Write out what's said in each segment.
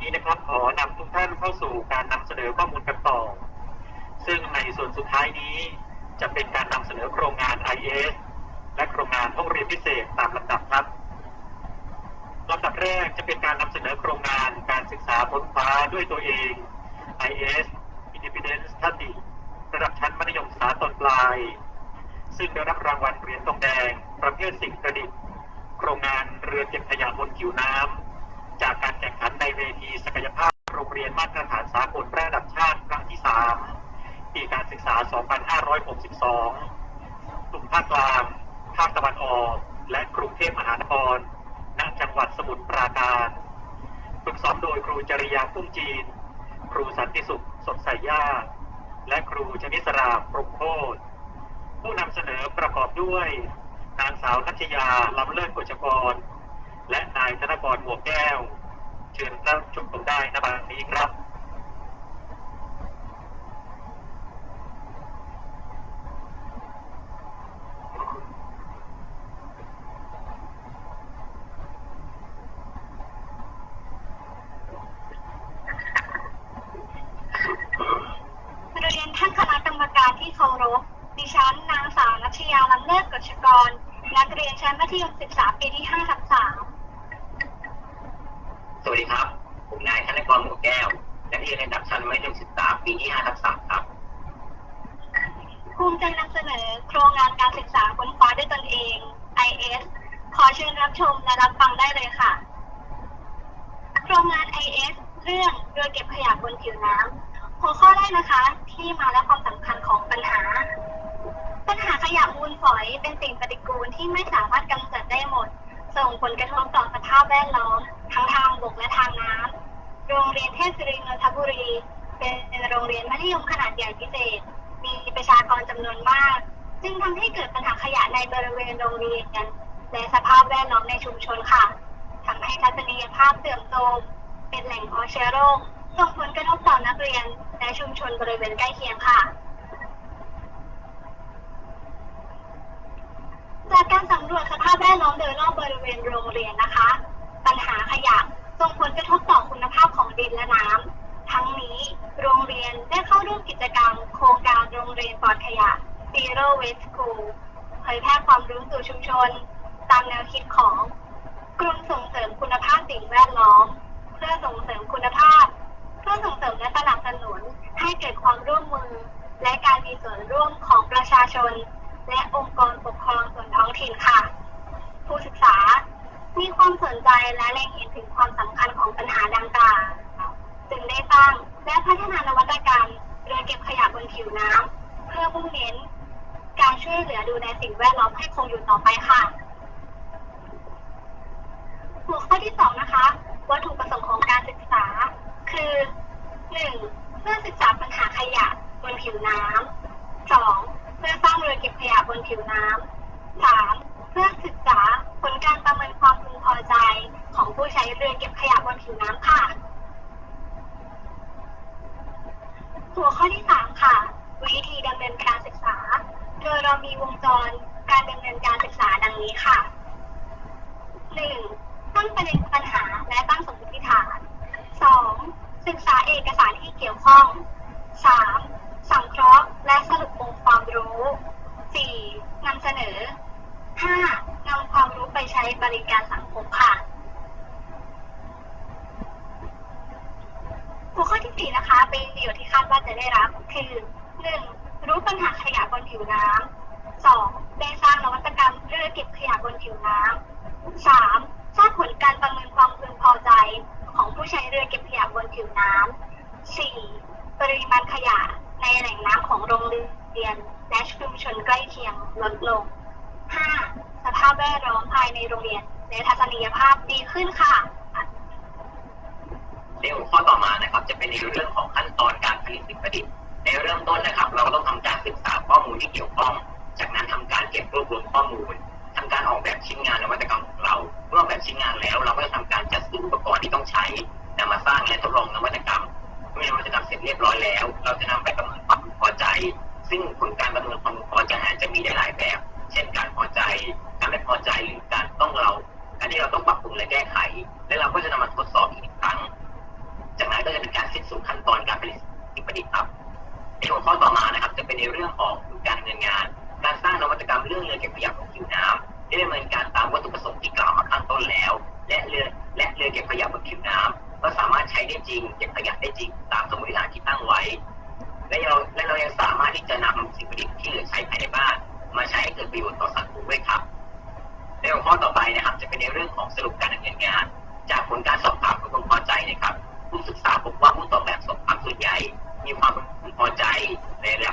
นี้นะครับขอนำทุกท่านเข้าสู่การนำเสนอข้อมูลกันต่อซึ่งในส่วนสุดท้ายนี้จะเป็นการนำเสนอโครงงาน IS และโครงงานห้องเรียนพิเศษตามลำดับครับลำดับแรกจะเป็นการนำเสนอโครงงานการศึกษาค้นคว้าด้วยตัวเอง IS Independent Study ระดับชั้นมัธยมศึกษาตอนปลายซึ่งได้รับรางวัลเหรียญทองแดงประเภทสิ่งประดิษฐ์โครงงานเรือเก็บขยะบนผิวน้ำจากการแข่งขันในเวทีศักยภาพโรงเรียนมาตรฐานสากลระดับชาติครั้งที่3ปีการศึกษา 2562 กลุ่มภาคกลางภาคตะวันออกและกรุงเทพมหานครณจังหวัดสมุทรปราการฝึกซ้อมโดยครูจริยาพุ่มจีนครูสันติสุขสดใสย่าและครูชนิสราพรหมโคตรผู้นำเสนอประกอบด้วยนางสาวนัชยาล้ำเลิศกฤษกรและนายธนกรหมวกแก้วเชิญรับชมได้ณบัดนี้ครับเรียนท่านคณะกรรมการที่เคารพดิฉันนางสาวนัชยาล้ำเลิศกฤษกรนักเรียนชั้นมัธยมศึกษาปีที่ 5/3 สวัสดีครับผมนายธนกรหมวกแก้วนักเรียนระดับชั้นมัธยมศึกษาปีที่ 5/3 ครับภูมิใจนำเสนอโครงงานการศึกษาค้นคว้าด้วยตนเอง IS ขอเชิญรับชมและรับฟังได้เลยค่ะโครงงาน IS เรื่องเรือเก็บขยะบนผิวน้ำหัวข้อแรกนะคะที่มาและความสำคัญของปัญหาขยะมูลฝอยเป็นสิ่งปฏิกูลที่ไม่สามารถกำจัดได้หมดส่งผลกระทบต่อสภาพแวดล้อมทั้งทางบกและทางน้ำโรงเรียนเทพศิรินนทบุรีเป็นโรงเรียนมัธยมขนาดใหญ่พิเศษมีประชากรจำนวนมากจึงทำให้เกิดปัญหาขยะในบริเวณโรงเรียนและสภาพแวดล้อมในชุมชนค่ะทำให้ทัศนียภาพเสื่อมโทรมเป็นแหล่งเพาะเชื้อโรคส่งผลกระทบต่อนักเรียนและชุมชนบริเวณใกล้เคียงค่ะจากการสำรวจสภาพแวดล้อมโดยรอบบริเวณโรงเรียนนะคะปัญหาขยะส่งผลกระทบต่อคุณภาพของดินและน้ำทั้งนี้โรงเรียนได้เข้าร่วมกิจกรรมโครงการโรงเรียนปลอดขยะ Zero Waste School เผยแพร่ความรู้สู่ชุมชนตามแนวคิดของกลุ่มส่งเสริมคุณภาพสิ่งแวดล้อมเพื่อส่งเสริมคุณภาพเพื่อส่งเสริมและสนับสนุนให้เกิดความร่วมมือและการมีส่วนร่วมของประชาชนและองค์กรปกครองส่วนท้องถิ่นค่ะผู้ศึกษามีความสนใจและเล็งเห็นถึงความสำคัญของปัญหาดังกล่าวจึงได้ตั้งและพัฒนานวัตกรรมเรือเก็บขยะบนผิวน้ำเพื่อมุ่งเน้นการช่วยเหลือดูแลสิ่งแวดล้อมให้คงอยู่ต่อไปค่ะหัวข้อที่2นะคะวัตถุประสงค์ของการศึกษาคือ 1. เพื่อศึกษาปัญหาขยะบนผิวน้ำ 2. เพื่อสร้างเรือเก็บขยะบนผิวน้ำ 3. เพื่อศึกษาผลการประเมินความพึงพอใจของผู้ใช้เรือเก็บขยะบนผิวน้ำค่ะหัวข้อที่3ค่ะวิธีดำเนินการศึกษาโดยเรามีวงจรการดำเนินการศึกษาดังนี้ค่ะ 1. ตั้งประเด็นปัญหาและตั้งสมมติฐาน 2. ศึกษาเอกสารที่เกี่ยวข้อง 3. สังเคราะห์และสรุปองค์ความรู้ 4. นำเสนอ 5. นำความรู้ไปใช้บริการสังคมค่ะหัวข้อที่4นะคะเป็นประโยชน์ที่คาดว่าจะได้รับคือ 1. รู้ปัญหาขยะบนผิวน้ำ 2. ได้สร้างนวัตกรรมเรือเก็บขยะบนผิวน้ำ 3. ทราบผลการประเมินความพึงพอใจของผู้ใช้เรือเก็บขยะบนผิวน้ำ 4. ปริมาณขยะในแหล่งน้ำของโรงเรียนและชุมชนใกล้เคียงลดลง 5. สภาพแวดล้อมภายในโรงเรียนและทัศนียภาพดีขึ้นค่ะในหัวข้อต่อมานะครับจะเป็นในเรื่องของขั้นตอนการผลิตสิ่งประดิษฐ์ในเริ่มต้นนะครับเราต้องทำการศึกษาข้อมูลที่เกี่ยวข้องจากนั้นทำการเก็บรวบรวมข้อมูลทำการออกแบบชิ้นงานนวัตกรรมของเราเมื่อออกแบบชิ้นงานแล้วเราก็จะทำการจัดซื้ออุปกรณ์ที่ต้องใช้นำมาสร้างและทดลองนวัตกรรมเมื่อนวัตกรรมเสร็จเรียบร้อยแล้วเราจะนำไปประเมินความพอใจซึ่งผลการประเมินความพอใจจะมีได้หลายแบบเช่นการพอใจการไม่พอใจหรือการที่เราต้องปรับปรุงและแก้ไขและเราก็จะนำมาทดสอบอีกครั้ง จะเป็นการสิ้นสุดขั้นตอนการผลิตสิ่งประดิษฐ์ครับในหัวข้อต่อมานะครับจะเป็นในเรื่องของการดำเนินงานการสร้างนวัตกรรมเรื่องเรือเก็บขยะบนผิวน้ำได้ดำเนินการตามวัตถุประสงค์ที่กล่าวมาข้างต้นแล้วและเรือเก็บขยะบนผิวน้ำก็สามารถใช้ได้จริงเก็บขยะได้จริงตามสมมติฐานที่ตั้งไว้และเรายังสามารถที่จะนำสิ่งประดิษฐ์ที่เหลือใช้ภายในบ้านมาใช้ให้เกิดประโยชน์ต่อสังคมด้วยครับในหัวข้อต่อไปนะครับจะเป็นในเรื่องของสรุปการดำเนินงานจากผลการสอบถามความพึงพอใจนะครับผู้ศึกษาพบว่าผู้ตอบแบบสอบถามส่วนใหญ่มีความพึงพอใจในระ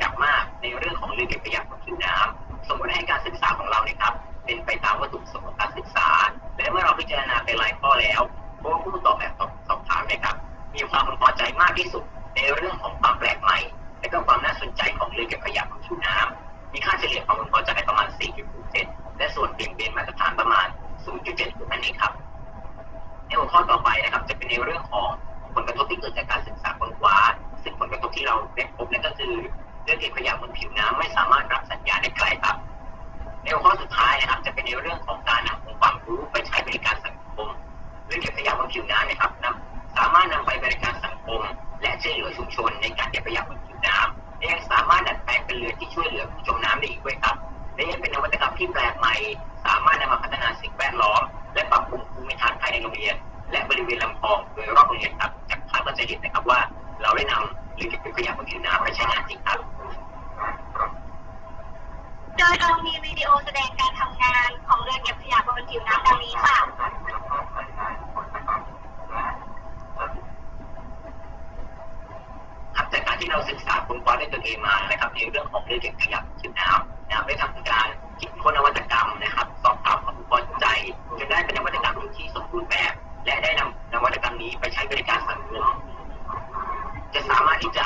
ดับมากในเรื่องของเรือเก็บขยะบนผิวน้ำสมมติให้การศึกษาของเราเนี่ยครับเป็นไปตามวัตถุประสงค์ของการศึกษาและเมื่อเราพิจารณาไปหลายข้อแล้วพบว่าผู้ตอบแบบสอบถามนะครับมีความพึงพอใจมากที่สุดในเรื่องของความแปลกใหม่และก็ความน่าสนใจของเรือเก็บขยะบนผิวน้ำมีค่าเฉลี่ยความพึงพอใจประมาณ 4.7 และส่วนเบี่ยงเบนมาตรฐานประมาณ 0.7 นั่นเองครับในหัวข้อต่อไปนะครับจะเป็นในเรื่องของผลกระทบที่เกิดจากการศึกษาค้นคว้าซึ่งผลกระทบที่เราได้พบนั่นก็คือเรือเก็บขยะบนผิวน้ำไม่สามารถรับสัญญาณได้ไกลครับในหัวข้อสุดท้ายนะครับจะเป็นในเรื่องของการนำองค์ความรู้ไปใช้บริการสังคมเรือเก็บขยะบนผิวน้ำนะครับสามารถนำไปบริการสังคมและช่วยเหลือชุมชนในการเก็บขยะบนผิวน้ำและยังสามารถดัดแปลงเป็นเรือที่ช่วยเหลือผู้จมน้ำได้อีกด้วยครับและยังเป็นนวัตกรรมที่แปลกใหม่สามารถนำมาพัฒนาสิ่งแวดล้อมและปรับปรุงภูมิทัศน์ภายในโรงเรียนและบริเวณลำคลองโดยรอบโรงเรียนครับจากภาพก็จะเห็นนะครับว่าเราได้นำเรือเก็บขยะบนผิวน้ำไปใช้งานจริงครับโดยเรามีวิดีโอแสดงการทำงานของเรือเก็บขยะบนผิวน้ำดังนี้ค่ะจากการที่เราศึกษาค้นคว้าด้วยตนเองมานะครับในเรื่องของเรือเก็บขยะผิวน้ำได้ทำการคิดค้นนวัตกรรมนะครับสอบถามความพึงพอใจจนได้เป็นนวัตกรรมที่สมบูรณ์แบบและได้นำนวัตกรรมนี้ไปใช้บริการสังคมจะสามารถที่จะ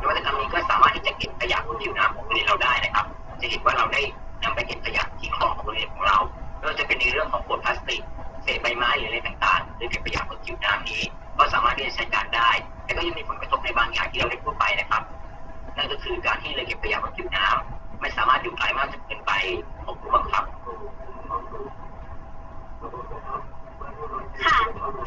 นวัตกรรมนี้ก็สามารถที่จะเก็บขยะบนผิวน้ำของโรงเรียนเราได้นะครับจะเห็นว่าเราได้นำไปเก็บขยะที่คลองของโรงเรียนของเราไม่ว่าจะเป็นในเรื่องของขวดพลาสติกเศษใบไม้หรืออะไรต่างๆหรือเก็บขยะบนผิวน้ำนี้ก็สามารถที่จะใช้การได้แต่ก็ยังมีผลกระทบในบางอย่างที่เราได้พูดไปนะครับนั่นก็คือการที่เรือเก็บขยะบนผิวน้ำไม่สามารถอยู่ไกลมากจนเกินไปของผู้บังคับค่ะ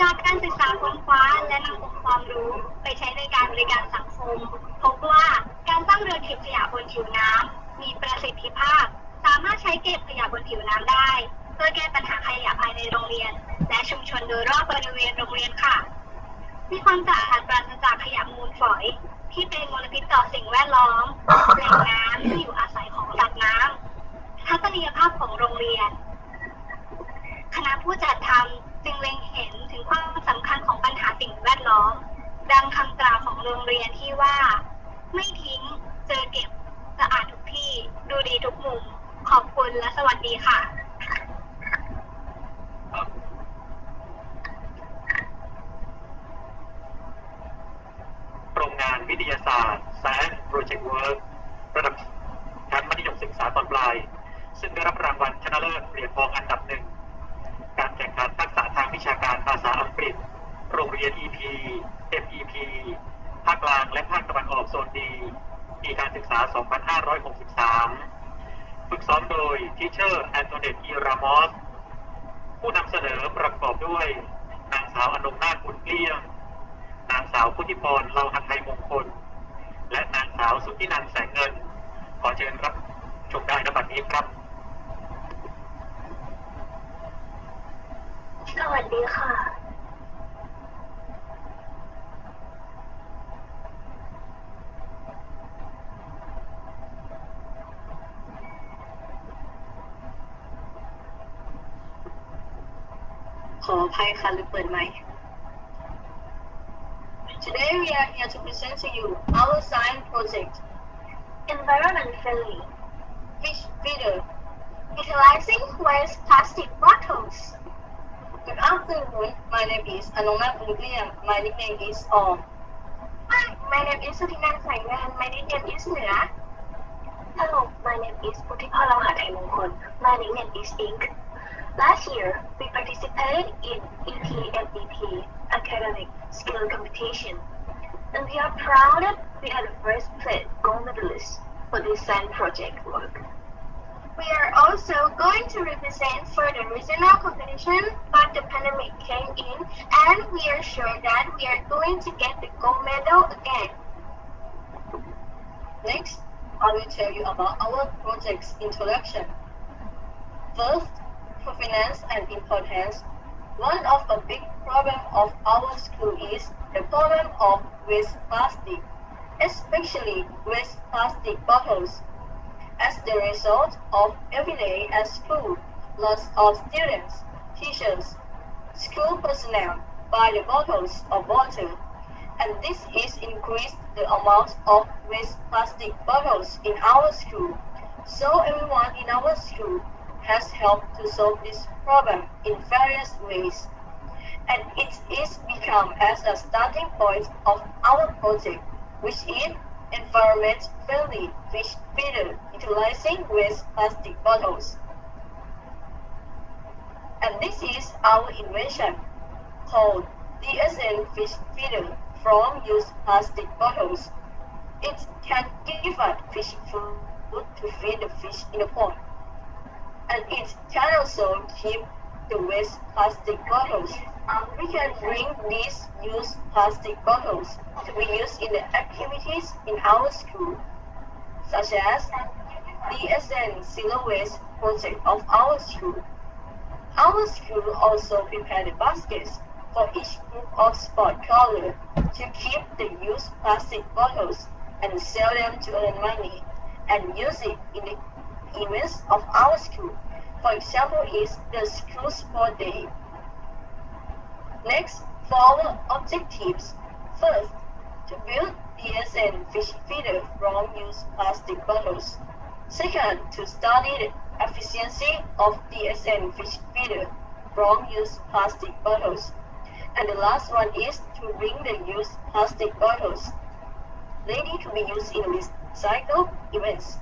จากการศึกษาค้นคว้าและนำองค์ความรู้ไปใช้ในการบริการสังคมพบว่าการสร้างเรือเก็บขยะบนผิวน้ำมีประสิทธิภาพสามารถใช้เก็บขยะบนผิวน้ำได้เพื่อแก้ปัญหาขยะภายในโรงเรียนและชุมชนโดยรอบบริเวณโรงเรียนค่ะมีความสะอาดปราศจากขยะมูลฝอยที่เป็นมลพิษต่อสิ่งแวดล้อมแหล่งน้ำที่อยู่อาศัยของสัตว์น้ำทัศนียภาพของโรงเรียนคณะผู้จัดทำจึงเล็งเห็นถึงความสำคัญของปัญหาสิ่งแวดล้อมดังคำกล่าวของโรงเรียนที่ว่าไม่ทิ้งเจอเก็บสะอาดทุกที่ดูดีทุกมุมขอบคุณและสวัสดีค่ะโครงงานวิทยาศาสตร์ Science Project Work ระดับชั้นมัธยมศึกษาตอนปลายซึ่งได้รับรางวัลชนะเลิศเหรียญทองอันดับหนึ่งการแข่งขันทักษะทางวิชาการภาษาอังกฤษโรงเรียน EP MEP ภาคกลางและภาคตะวันออกโซนดีปีการศึกษา 2563 ฝึกซ้อมโดยทีเชอร์แอนโทเนต อีรามอสผู้นำเสนอประกอบด้วยนางสาวอนงนาถขุนเกลี้ยงนางสาวพุทธิพร เลาหัทไทยมงคลและนางสาวสุทธินันท์แสงเงินขอเชิญรับชมได้ณบัดนี้ครับสวัสดีค่ะขออภัยค่ะหรือเปิดไมค์ Today we are here to present to you our science project Environment Friendly Fish Feeder Utilizing Waste Plastic Bottles Good afternoon, my name is Anongnath Kumplian. My nickname is Om. Hi, my name is Sutinan Saingwan. My nickname is Nura. Hello, my name is Puthipha Laohathai Mongkol. My nickname is Ink. Last year, we participated in EPMEP Academic Skill Competition, and we are proud that we are the first place gold medalists for this science project work. We are also going to represent for the regional competition, but the pandemic came in and we are sure that we are going to get the gold medal again. Next, I will tell you about our project's introduction. First, provenance and importance. One of the big problems of our school is the problem of waste plastic, especially waste plastic bottles. As the result of every day at school, lots of students, teachers, school personnel buy the bottles of water, and this is increased the amount of waste plastic bottles in our school. So everyone in our school has helped to solve this problem in various ways, and it is become as a starting point of our project, which is environment-friendly fish feeder utilizing waste plastic bottles. And this is our invention called DSN fish feeder from used plastic bottles. It can give us fish food to feed the fish in the pond. And it can also keep the waste plastic bottles. We can bring these used plastic bottles to be used in the activities in our school, such as DSN Zero Waste project of our school. Our school also prepared the baskets for each group of sport color to keep the used plastic bottles and sell them to earn money and use it in the events of our school. For example, is the school sport day. Next, for our objectives. First, to build DSN fish feeder from used plastic bottles. Second, to study the efficiency of DSN fish feeder from used plastic bottles. And the last one is to bring the used plastic bottles ready to be used in recycle events.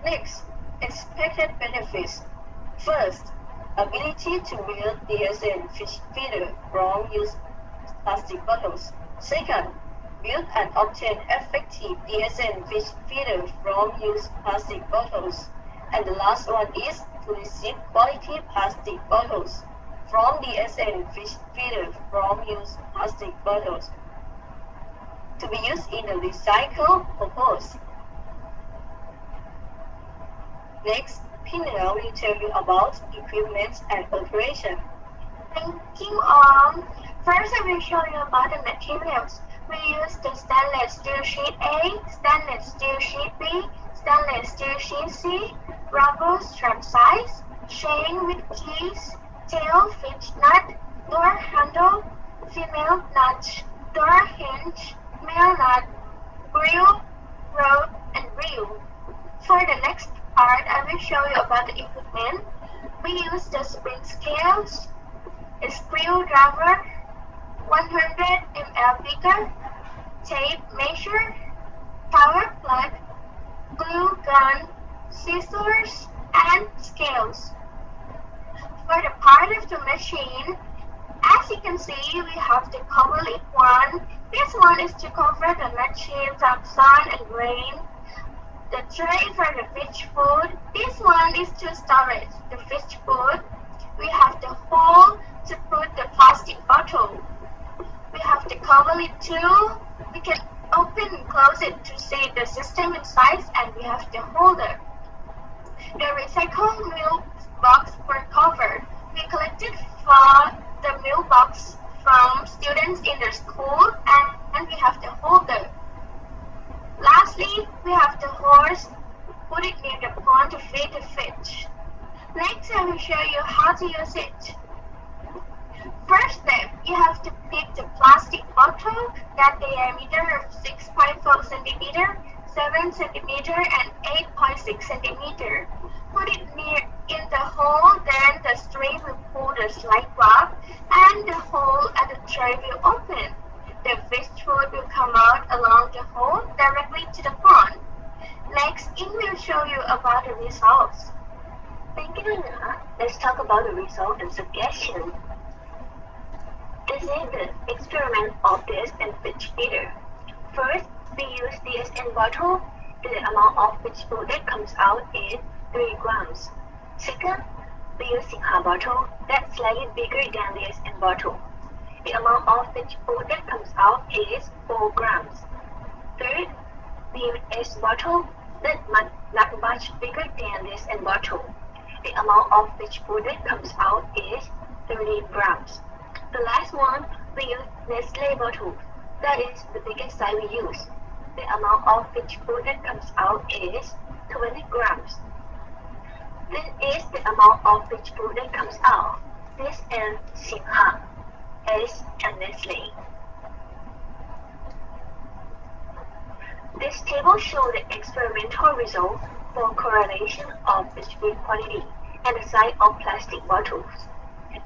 Next, expected benefits. First, ability to build DSN fish feeder from used plastic bottles. Second, build and obtain effective DSN fish feeder from used plastic bottles. And the last one is to receive quality plastic bottles from DSN fish feeder from used plastic bottles to be used in a recycle purpose. Next, Pinel will tell you about equipment and operation. Thank you all. First, I will show you about the materials. We use the stainless steel sheet A, stainless steel sheet B, stainless steel sheet C, rubber strap size, chain with keys, tail fitch nut, door handle, female nut, door hinge, male nut, grill, rod, and reel. For the next part, I will show you about the equipment. We use the spring scales, a screwdriver, 100 ml beaker, tape measure, power plug, glue gun, scissors, and scales. For the part of the machine, as you can see, we have the cover lid one. This one is to cover the machine from sun and rain. The tray for the fish food. This one is to storage the fish food. We have the hole to put the plastic bottle. We have the cover lid too. We can open and close it to see the system inside, and we have the holder. The recycled milk box were covered. We collected for the milk box from students in the school, and we have the holder. Lastly, we have the horse. Put it near the pond to feed the fish. Next, I will show you how to use it. First step, you have to pick the plastic bottle that diameter of 6.4 centimeter, 7 centimeter, and 8.6 centimeter. Put it near in the hole, then the string will pull the slide grab, and the hole at the tray will open. The fish food will come out along the hole directly to the pond. Next, it will show you about the results. Thank you, Nana. Let's talk about the result and suggestion. This is the experiment of DSN fish feeder. First, we use DSN bottle the amount of fish food that comes out is 3 grams. Second, we use Singha bottle that's slightly bigger than this and bottle. The amount of fish food that comes out is 4 grams. Third, we use S bottle that's not much bigger than this and bottle. The amount of fish food that comes out is 30 grams. The last one, we use Nestle bottle. That is the biggest size we use. The amount of fish food that comes out is 20 grams. This is the amount of fish food that comes out. This and Singha, S and Nestle. This table shows the experimental result for correlation of fish food quantity and the size of plastic bottles.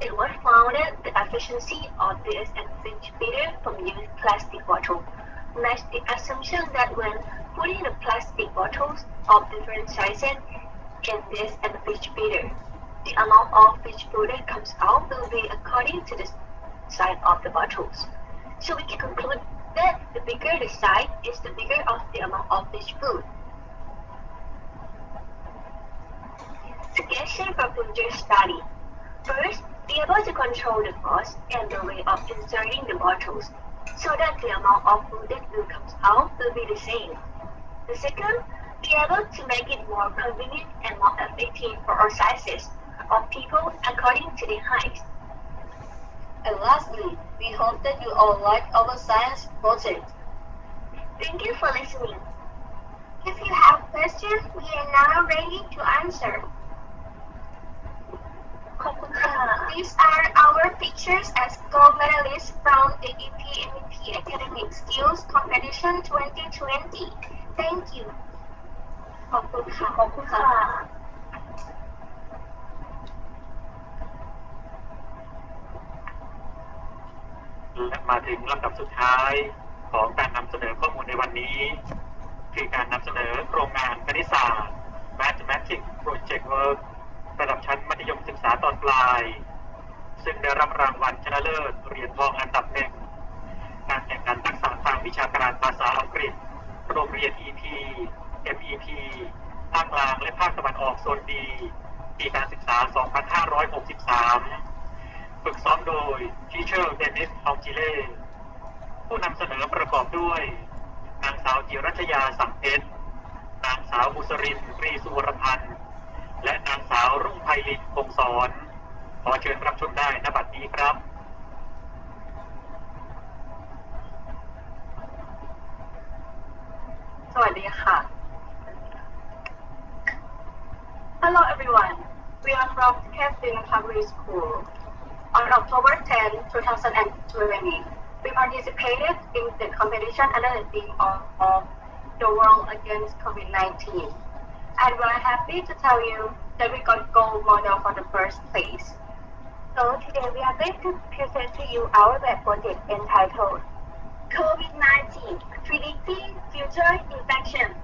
It was found that the efficiency of this and fish feeder from used plastic bottle matched the assumption that when putting the plastic bottles of different sizes in this and fish feeder, the amount of fish food that comes out will be according to the size of the bottles. So we can conclude that the bigger the size is the bigger of the amount of fish food. Suggestion for future study. First, be able to control the cost and the way of inserting the bottles so that the amount of food that will come out will be the same. The second, be able to make it more convenient and more effective for all sizes of people according to their height. And lastly, we hope that you all like our science project. Thank you for listening. If you have questions, we are now ready to answer. These are our pictures as gold medalists from the EPMEP Academic Skills Competition 2020. Thank you. ขอบคุณค่ะ และมาถึงลำดับสุดท้ายของการนำเสนอข้อมูลในวันนี้คือการนำเสนอโครงงานคณิตศาสตร์ Mathematics Project Work ระดับชั้นมัธยมศึกษาตอนปลายซึ่งได้รับรางวัลชนะเลิศเหรียญทองอันดับหนึ่งการแข่งขันทักษะทางวิชาการภาษาอังกฤษโรงเรียน EP MEP ภาคกลางและภาคตะวันออกโซนดีปีการศึกษา 2563 ฝึกซ้อมโดย Teacher Dennis Augile ผู้นำเสนอประกอบด้วยนางสาวจิรัชยาสังเพชรนางสาวบุษรินทร์ปรีสุวรพันธ์และนางสาวรุ่งไพลินคงสอนขอเชิญรับชมได้ณบัดนี้ครับ สวัสดีค่ะ Hello everyone. We are from Kestin Public School. On October 10, 2020, we participated in the competition under the theme of the world against COVID-19. And we are happy to tell you that we got gold medal for the first place. So today we are going to present to you our web project entitled COVID-19 Predicting Future Infection.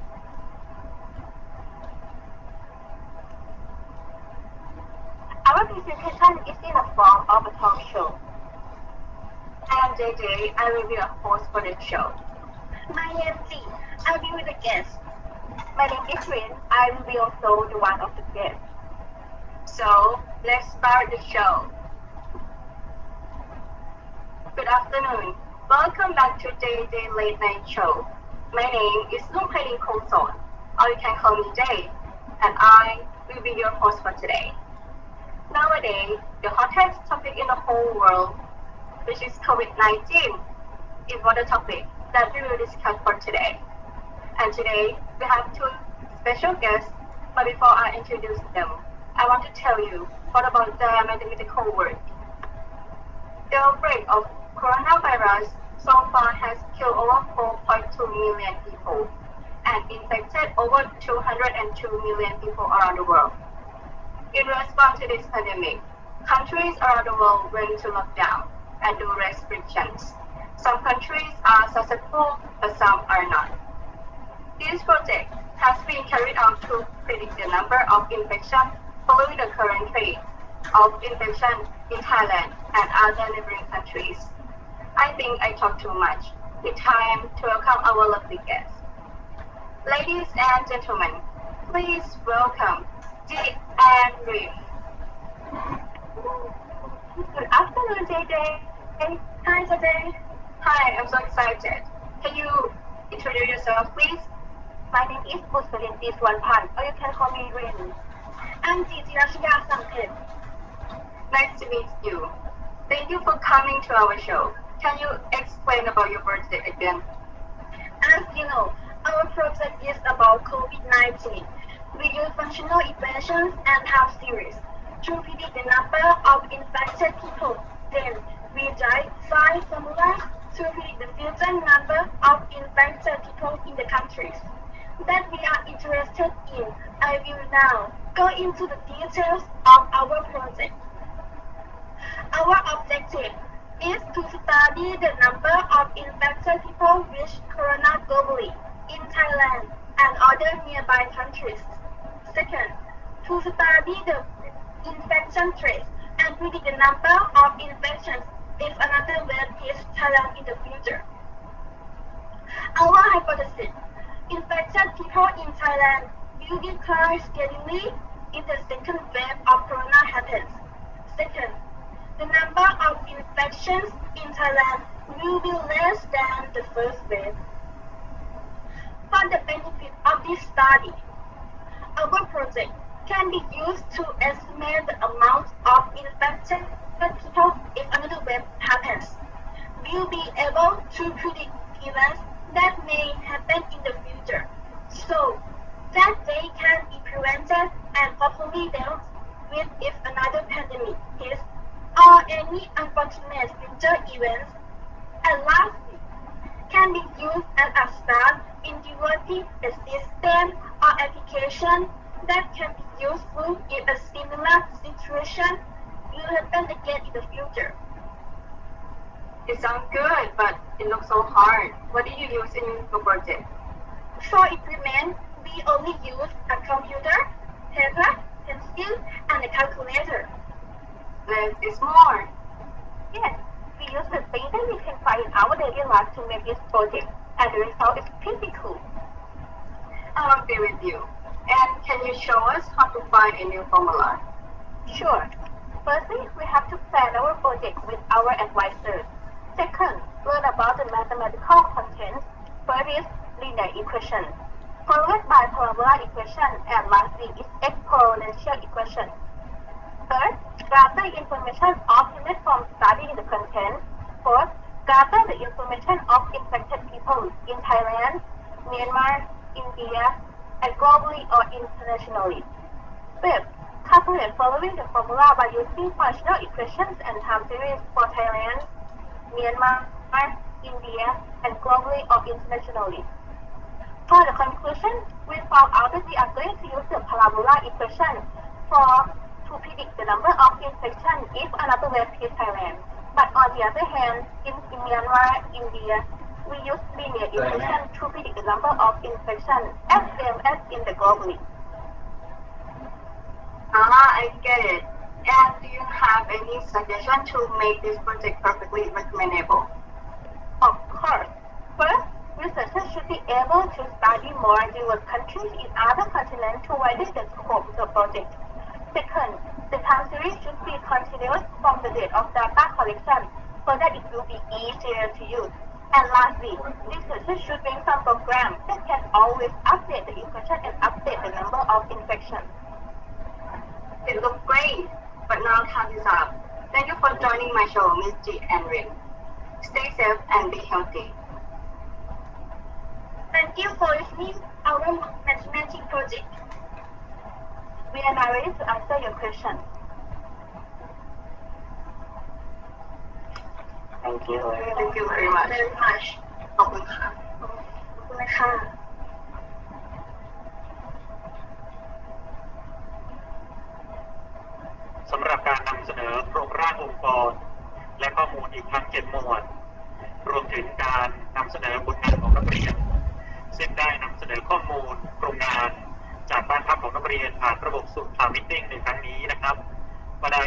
Our presentation is in the form of a talk show. I am JJ. I will be a host for the show. My name is Lee. I will be the guest. My name is Rin. I will be also the one of the guests. So let's start the show. Good afternoon. Welcome back to JJ Late Night Show. My name is Lungpei Kongson, or you can call me Jay, and I will be your host for today. Nowadays, the hottest topic in the whole world, which is COVID-19, is what the topic that we will discuss for today. And today, we have two special guests, but before I introduce them, I want to tell you what about the mathematical work. The outbreak of coronavirus so far has killed over 4.2 million people and infected over 202 million people around the world. In response to this pandemic, countries around the world went into lockdown and do restrictions. Some countries are successful, but some are not. This project has been carried out to predict the number of infections following the current rate of infection in Thailand and other neighboring countries. I think I talk too much. It's time to welcome our lovely guests. Ladies and gentlemen, please welcome Dick and Rin. Good afternoon, JJ. Hi, JJ. Hi, I'm so excited. Can you introduce yourself, please? My name is Busparinti Swanpan, or you can call me Rin. I'm Gigi Rashida Samkhet. Nice to meet you. Thank you for coming to our show. Can you explain about your project again? As you know, our project is about COVID-19. We use functional equations and time series to predict the number of infected people. Then we derive 5 formulas to predict the future number of infected people in the countries that we are interested in. I will now go into the details of our project. Our objective is to study the number of infected people with corona globally in Thailand and other nearby countries. Second, to study the infection rates and predict the number of infections if another wave hits Thailand in the future. Our hypothesis: infected people in Thailand will decline steadily if the second wave of corona happens. Second, the number of infections in Thailand will be less than the first wave. For the benefit of this study, our project can be used to estimate the amount of infected people if another wave happens. We'll be able to predict events that may happen in the future, so that they can be prevented and properly dealt with if another pandemic hits or any unfortunate future events. And lastly, can be used as a start in developing a system or application that can be useful if a similar situation will happen again in the future. It sounds good, but it looks so hard. What did you use in your project? For equipment, we only use a computer, paper, pencil, and a calculator. Less is more. Yes, we use the things that we can find in our daily life to make this project, and the result is pretty cool. I'll agree with you. And can you show us how to find a new formula? Sure. Firstly, we have to plan our project with our advisors. Second, learn about the mathematical content. First is linear equation, followed by parabola equation, and lastly is exponential equation. Third, gather information obtained from studying the content. Fourth, gather the information of infected people in Thailand, Myanmar, India, and globally or internationally. Fifth, calculate following the formula by using functional equations and time series for Thailand, Myanmar, India, and globally or internationally. For the conclusion, we found out that we are going to use the parabola equation to predict the number of infections if another wave hits Thailand. But on the other hand, in Myanmar, India, we use linear equation to predict the number of infections as same as in the globally. I get it. And do you have any suggestion to make this project perfectly recommendable? Of course. First, researchers should be able to study more diverse countries in other continents to widen the scope of the project. Second, the time series should be continuous from the date of data collection so that it will be easier to use. And lastly, researchers should make some program that can always update the equation and update the number of infections. It looked great, but now time is up. Thank you for joining my show, Ms. G and Rin. Stay safe and be healthy. Thank you for listening to our mathematics project. We are now ready to answer your question. Thank you. Thank you very much. Very much. ขอบคุณค่ะ ขอบคุณนะคะ สำหรับการนำเสนอโครงร่างองค์กรและข้อมูลอีกทั้ง7 หมวดรวมถึงการนำเสนอผลงานของนักเรียนซึ่งได้นำเสนอข้อมูลโครงงานจากบ้านพักของนักเรียนผ่านระบบZoom Meetingในครั้งนี้นะครับก็ได้